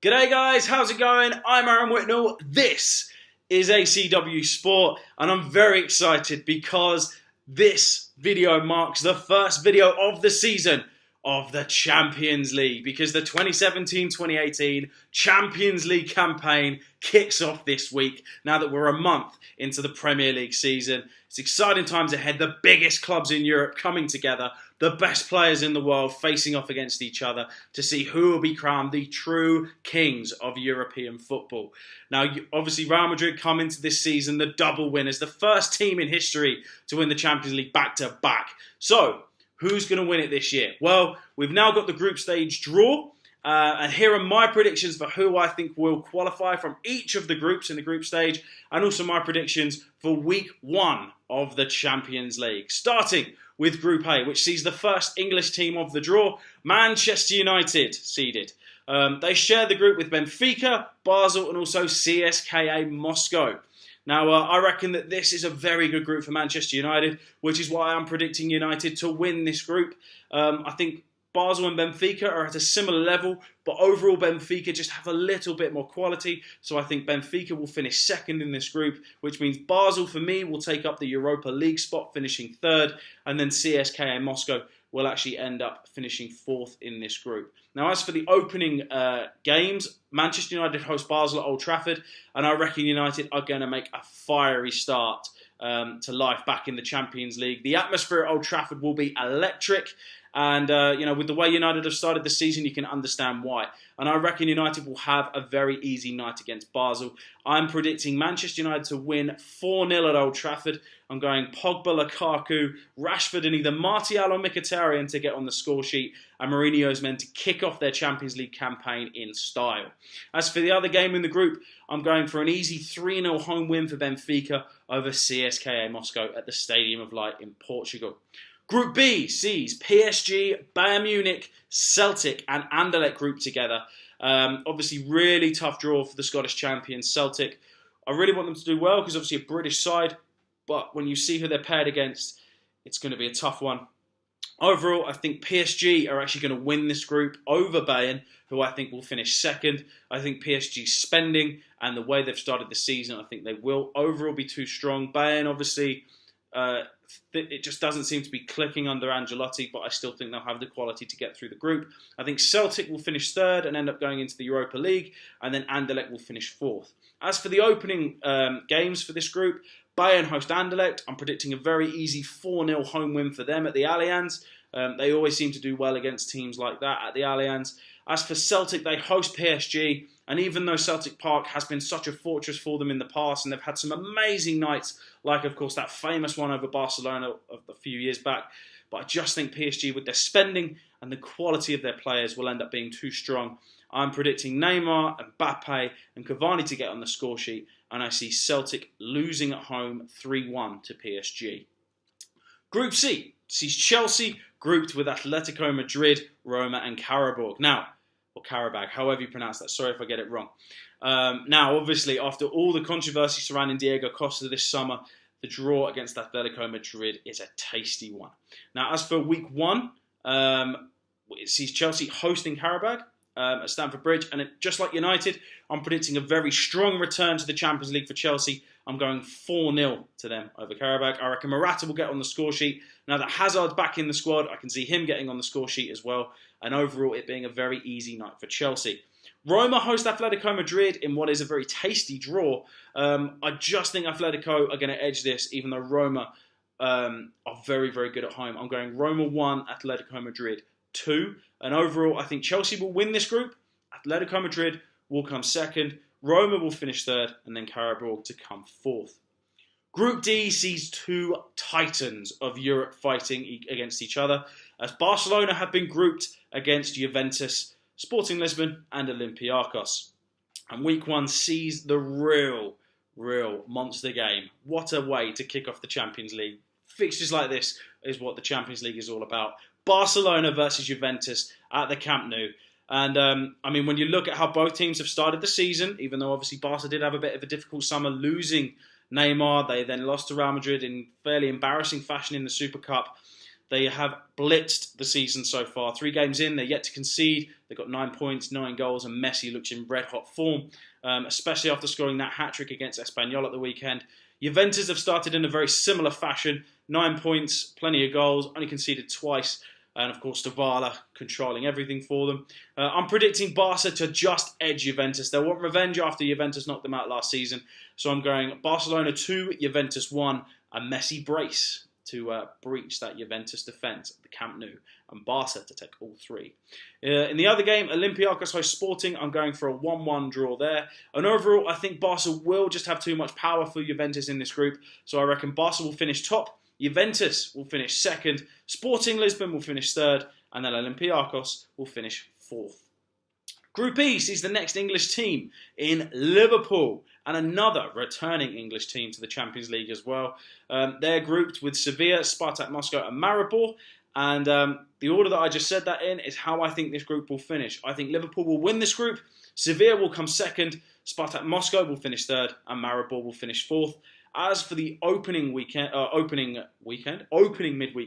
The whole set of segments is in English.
G'day guys, how's it going? I'm Aaron Whitnall. This is ACWSport and I'm very excited because this video marks the first video of the season of the Champions League, because the 2017-2018 Champions League campaign kicks off this week now that we're a month into the Premier League season. It's exciting times ahead, the biggest clubs in Europe coming together, the best players in the world facing off against each other to see who will be crowned the true kings of European football. Now, obviously Real Madrid come into this season the double winners, the first team in history to win the Champions League back-to-back. So, who's going to win it this year? Well, we've now got the group stage draw, and here are my predictions for who I think will qualify from each of the groups in the group stage, and also my predictions for week 1 of the Champions League. Starting with Group A, which sees the first English team of the draw, Manchester United, seeded. They share the group with Benfica, Basel, and also CSKA Moscow. Now, I reckon that this is a very good group for Manchester United, which is why I'm predicting United to win this group. I think Basel and Benfica are at a similar level, but overall Benfica just have a little bit more quality. So I think Benfica will finish second in this group, which means Basel, for me, will take up the Europa League spot, finishing third, and then CSKA Moscow will actually end up finishing fourth in this group. Now, as for the opening games, Manchester United host Basel at Old Trafford, and I reckon United are going to make a fiery start to life back in the Champions League. The atmosphere at Old Trafford will be electric, and with the way United have started the season, you can understand why. And I reckon United will have a very easy night against Basel. I'm predicting Manchester United to win 4-0 at Old Trafford. I'm going Pogba, Lukaku, Rashford and either Martial or Mkhitaryan to get on the score sheet, and Mourinho's men to kick off their Champions League campaign in style. As for the other game in the group, I'm going for an easy 3-0 home win for Benfica over CSKA Moscow at the Stadium of Light in Portugal. Group B sees PSG, Bayern Munich, Celtic and Anderlecht grouped together. Obviously, really tough draw for the Scottish champions, Celtic. I really want them to do well because obviously a British side, but when you see who they're paired against, it's going to be a tough one. Overall, I think PSG are actually going to win this group over Bayern, who I think will finish second. I think PSG's spending and the way they've started the season, I think they will overall be too strong. Bayern, obviously, it just doesn't seem to be clicking under Ancelotti, but I still think they'll have the quality to get through the group. I think Celtic will finish third and end up going into the Europa League, and then Anderlecht will finish fourth. As for the opening games for this group, Bayern host Anderlecht. I'm predicting a very easy 4-0 home win for them at the Allianz. They always seem to do well against teams like that at the Allianz. As for Celtic, they host PSG, and even though Celtic Park has been such a fortress for them in the past, and they've had some amazing nights, like, of course, that famous one over Barcelona a few years back, but I just think PSG, with their spending and the quality of their players, will end up being too strong. I'm predicting Neymar, Mbappe and Cavani to get on the score sheet, and I see Celtic losing at home 3-1 to PSG. Group C sees Chelsea grouped with Atletico Madrid, Roma and Karabag. Now, or Karabag, however you pronounce that. Sorry if I get it wrong. Now, obviously, after all the controversy surrounding Diego Costa this summer, the draw against Atletico Madrid is a tasty one. Now, as for week 1, it sees Chelsea hosting Karabag at Stamford Bridge. And just like United, I'm predicting a very strong return to the Champions League for Chelsea. I'm going 4-0 to them over Karabag. I reckon Morata will get on the score sheet. Now that Hazard's back in the squad, I can see him getting on the score sheet as well. And overall, it being a very easy night for Chelsea. Roma host Atletico Madrid in what is a very tasty draw. I just think Atletico are going to edge this, even though Roma are very, very good at home. I'm going Roma 1, Atletico Madrid 2. And overall, I think Chelsea will win this group. Atletico Madrid will come second. Roma will finish third, and then Karabag to come fourth. Group D sees two titans of Europe fighting against each other, as Barcelona have been grouped against Juventus, Sporting Lisbon and Olympiacos. And week 1 sees the real monster game. What a way to kick off the Champions League. Fixtures like this is what the Champions League is all about. Barcelona versus Juventus at the Camp Nou. And, when you look at how both teams have started the season, even though obviously Barca did have a bit of a difficult summer losing Neymar, they then lost to Real Madrid in fairly embarrassing fashion in the Super Cup. They have blitzed the season so far. 3 games in, they're yet to concede. They've got 9 points, 9 goals, and Messi looks in red-hot form, especially after scoring that hat-trick against Espanyol at the weekend. Juventus have started in a very similar fashion. 9 points, plenty of goals, only conceded twice. And of course, Dybala controlling everything for them. I'm predicting Barca to just edge Juventus. They want revenge after Juventus knocked them out last season. So I'm going Barcelona 2, Juventus 1, a Messi brace to breach that Juventus defence at the Camp Nou, and Barca to take all 3. In the other game, Olympiacos host Sporting. I'm going for a 1-1 draw there. And overall, I think Barca will just have too much power for Juventus in this group. So I reckon Barca will finish top, Juventus will finish second, Sporting Lisbon will finish third, and then Olympiacos will finish fourth. Group E sees the next English team in Liverpool, and another returning English team to the Champions League as well. They're grouped with Sevilla, Spartak Moscow and Maribor. And the order that I just said that in is how I think this group will finish. I think Liverpool will win this group, Sevilla will come second, Spartak Moscow will finish third, and Maribor will finish fourth. As for the opening midweek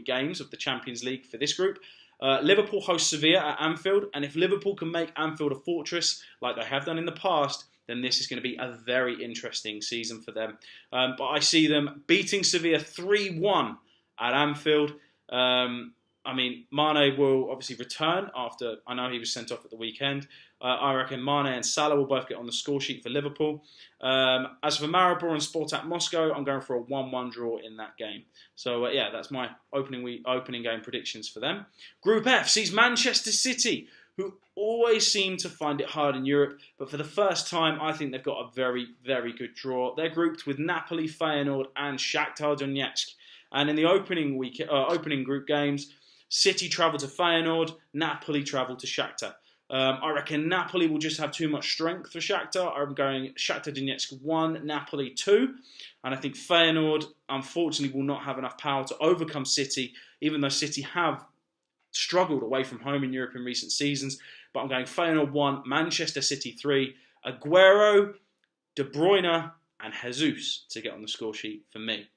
games of the Champions League for this group, Liverpool host Sevilla at Anfield, and if Liverpool can make Anfield a fortress like they have done in the past, then this is going to be a very interesting season for them. But I see them beating Sevilla 3-1 at Anfield. I mean, Mane will obviously return after, I know he was sent off at the weekend. I reckon Mane and Salah will both get on the score sheet for Liverpool. As for Maribor and Spartak Moscow, I'm going for a 1-1 draw in that game. So yeah, that's my opening game predictions for them. Group F sees Manchester City, who always seem to find it hard in Europe, but for the first time, I think they've got a very, very good draw. They're grouped with Napoli, Feyenoord, and Shakhtar Donetsk. And in the opening group games, City travel to Feyenoord, Napoli travel to Shakhtar. I reckon Napoli will just have too much strength for Shakhtar. I'm going Shakhtar Donetsk 1, Napoli 2. And I think Feyenoord, unfortunately, will not have enough power to overcome City, even though City have struggled away from home in Europe in recent seasons. But I'm going Feyenoord 1, Manchester City 3, Aguero, De Bruyne, and Jesus to get on the score sheet for me.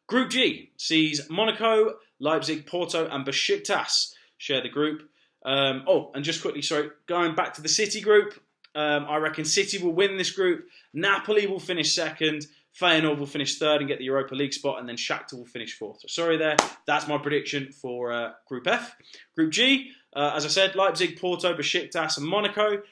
Group G sees Monaco, Leipzig, Porto, and Besiktas share the group. And just quickly, going back to the City group, I reckon City will win this group. Napoli will finish second. Feyenoord will finish third and get the Europa League spot, and then Shakhtar will finish fourth. So sorry there. That's my prediction for Group F. Group G, as I said, Leipzig, Porto, Besiktas, and Monaco.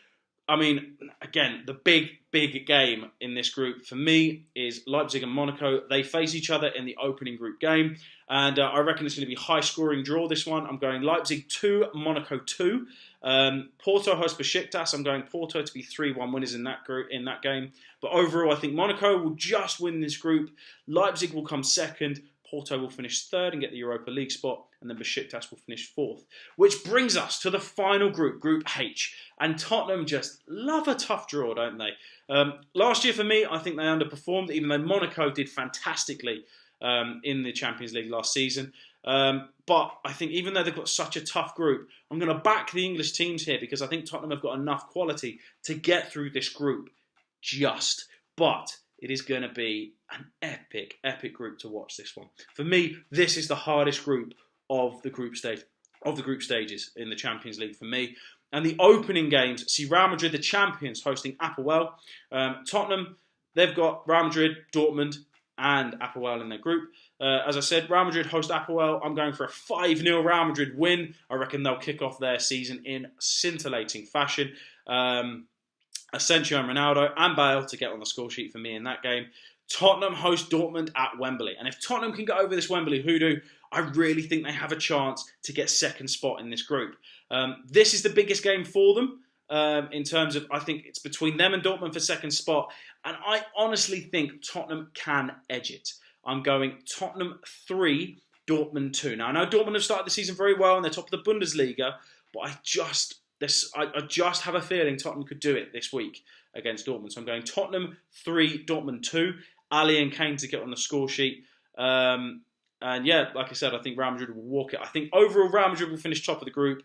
I mean, again, the big game in this group for me is Leipzig and Monaco. They face each other in the opening group game, and I reckon it's going to be a high-scoring draw, this one. I'm going Leipzig 2, Monaco 2. Porto hosts Besiktas. I'm going Porto to be 3-1 winners in that game. But overall, I think Monaco will just win this group. Leipzig will come second. Porto will finish third and get the Europa League spot, and then Besiktas will finish fourth. Which brings us to the final group, Group H. And Tottenham just love a tough draw, don't they? Last year for me, I think they underperformed, even though Monaco did fantastically in the Champions League last season. But I think even though they've got such a tough group, I'm going to back the English teams here because I think Tottenham have got enough quality to get through this group But it is going to be an epic group to watch, this one. For me, this is the hardest group of the group stages in the Champions League for me. And the opening games see Real Madrid, the champions, hosting Apoel. Tottenham, they've got Real Madrid, Dortmund, and Apoel in their group. As I said, Real Madrid host Apoel. I'm going for a 5-0 Real Madrid win. I reckon they'll kick off their season in scintillating fashion. Asensio and Ronaldo and Bale to get on the score sheet for me in that game. Tottenham host Dortmund at Wembley. And if Tottenham can get over this Wembley hoodoo, I really think they have a chance to get second spot in this group. This is the biggest game for them in terms of, I think it's between them and Dortmund for second spot. And I honestly think Tottenham can edge it. I'm going Tottenham 3, Dortmund 2. Now, I know Dortmund have started the season very well and they're top of the Bundesliga, but I just have a feeling Tottenham could do it this week against Dortmund. So I'm going Tottenham 3, Dortmund 2. Ali and Kane to get on the score sheet. And yeah, like I said, I think Real Madrid will walk it. I think overall Real Madrid will finish top of the group.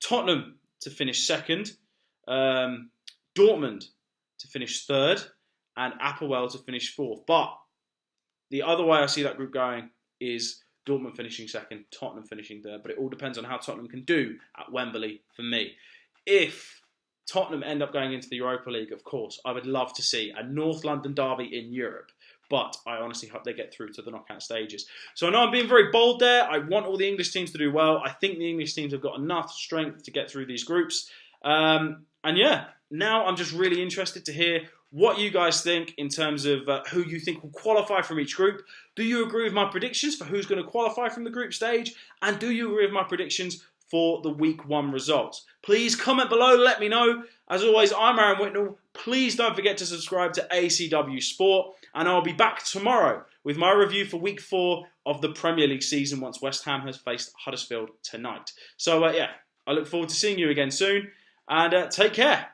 Tottenham to finish second. Dortmund to finish third. And Apoel to finish fourth. But the other way I see that group going is Dortmund finishing second, Tottenham finishing third, but it all depends on how Tottenham can do at Wembley for me. If Tottenham end up going into the Europa League, of course, I would love to see a North London derby in Europe, but I honestly hope they get through to the knockout stages. So I know I'm being very bold there. I want all the English teams to do well. I think the English teams have got enough strength to get through these groups. And yeah, now I'm just really interested to hear what you guys think in terms of who you think will qualify from each group. Do you agree with my predictions for who's going to qualify from the group stage? And do you agree with my predictions for the week 1 results? Please comment below, let me know. As always, I'm Aaron Whitnall. Please don't forget to subscribe to ACW Sport, and I'll be back tomorrow with my review for week 4 of the Premier League season once West Ham has faced Huddersfield tonight. So yeah, I look forward to seeing you again soon, and take care.